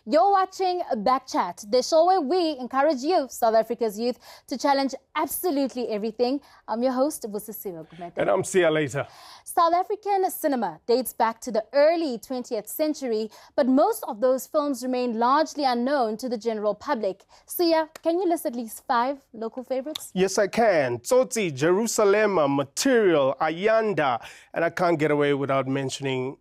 You're watching BackChat, the show where we encourage you, South Africa's youth, to challenge absolutely everything. I'm your host, Busisiwe Gumede. And I'm Sia Later. South African cinema dates back to the early 20th century, but most of those films remain largely unknown to the general public. Sia, can you list at least 5 local favorites? Yes, I can. Tsotsi, Jerusalem, Material, Ayanda, and I can't get away without mentioning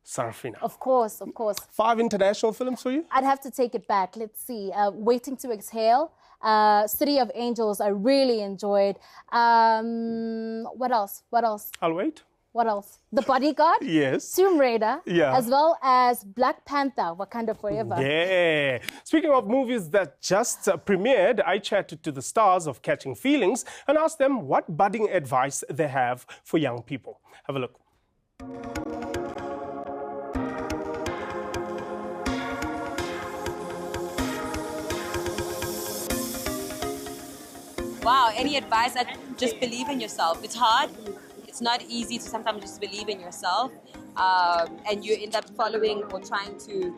Sarafina. Of course, of course. 5 international films for you? I'd have to take it back. Let's see. Waiting to Exhale, City of Angels, I really enjoyed. What else? I'll wait. What else? The Bodyguard? Yes. Tomb Raider? Yeah. As well as Black Panther, Wakanda Forever. Yeah. Speaking of movies that just premiered, I chatted to the stars of Catching Feelings and asked them what budding advice they have for young people. Have a look. Wow, any advice? Just believe in yourself. It's hard. It's not easy to sometimes just believe in yourself. And you end up following or trying to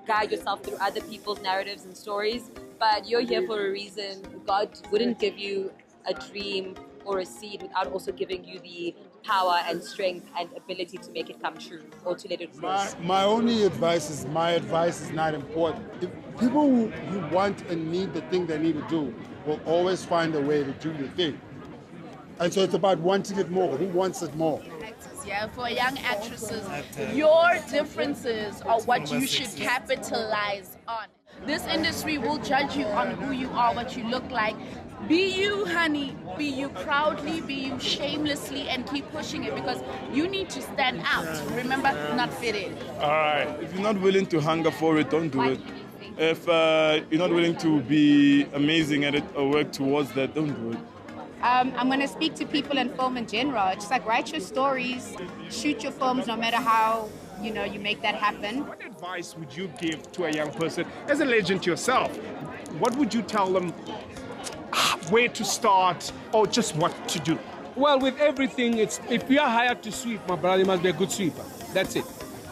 guide yourself through other people's narratives and stories. But you're here for a reason. God wouldn't give you a dream or a seed without also giving you the power and strength and ability to make it come true or to let it flow. My only advice is my advice is not important. If people who want and need the thing they need to do will always find a way to do the thing. And so it's about wanting it more. Who wants it more? Yeah, for young actresses, your differences are what you should capitalize on. This industry will judge you on who you are, what you look like. Be you, honey. Be you proudly, be you shamelessly, and keep pushing it because you need to stand out. Remember, not fit in. All right. If you're not willing to hunger for it, don't do it. If you're not willing to be amazing at it or work towards that, don't do it. I'm going to speak to people in film in general. Just like write your stories, shoot your films, no matter how, you make that happen. What advice would you give to a young person as a legend yourself? What would you tell them where to start or just what to do? Well, with everything, it's if you are hired to sweep, my brother, you must be a good sweeper. That's it.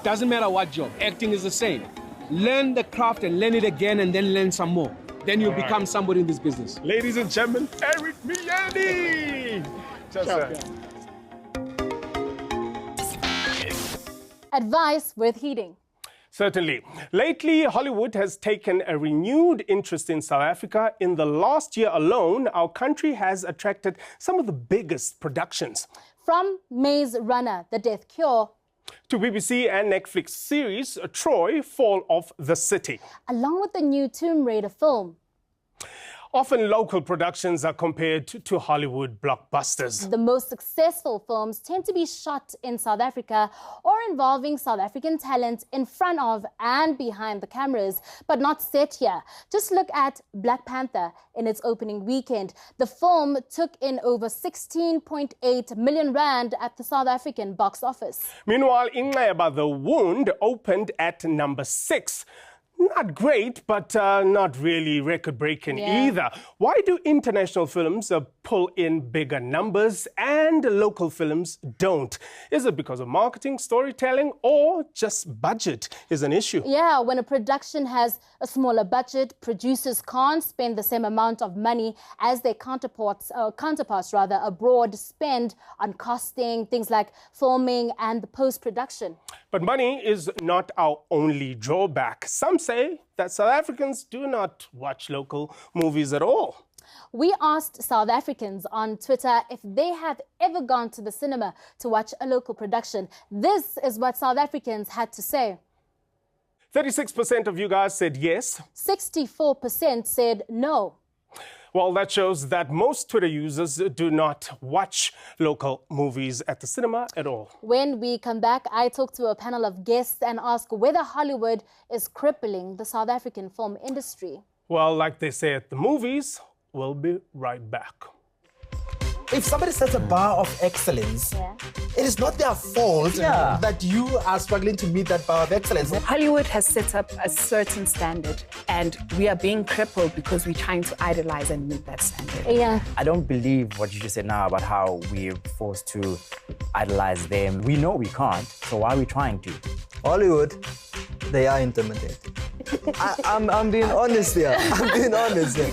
Doesn't matter what job. Acting is the same. Learn the craft and learn it again and then learn some more. Then you become somebody in this business. Ladies and gentlemen, Eric Miani! Advice worth heeding. Certainly. Lately, Hollywood has taken a renewed interest in South Africa. In the last year alone, our country has attracted some of the biggest productions. From Maze Runner, The Death Cure, to BBC and Netflix series Troy, Fall of the City. Along with the new Tomb Raider film. Often local productions are compared to Hollywood blockbusters. The most successful films tend to be shot in South Africa or involving South African talent in front of and behind the cameras, but not set here. Just look at Black Panther in its opening weekend. The film took in over 16.8 million rand at the South African box office. Meanwhile, Inqeba The Wound opened at number 6. Not great, but not really record-breaking either. Why do international films pull in bigger numbers and local films don't? Is it because of marketing, storytelling, or just budget is an issue? Yeah, when a production has a smaller budget, producers can't spend the same amount of money as their counterparts abroad spend on costing, things like filming and the post-production. But money is not our only drawback. Some say that South Africans do not watch local movies at all. We asked South Africans on Twitter if they have ever gone to the cinema to watch a local production. This is what South Africans had to say. 36% of you guys said yes. 64% said no. Well, that shows that most Twitter users do not watch local movies at the cinema at all. When we come back, I talk to a panel of guests and ask whether Hollywood is crippling the South African film industry. Well, like they say at the movies, we'll be right back. If somebody sets a bar of excellence, it is not their fault that you are struggling to meet that bar of excellence. Hollywood has set up a certain standard, and we are being crippled because we're trying to idolize and meet that standard. Yeah. I don't believe what you just said now about how we're forced to idolize them. We know we can't, so why are we trying to? Hollywood, they are intimidating. I'm being honest here. I'm being honest here.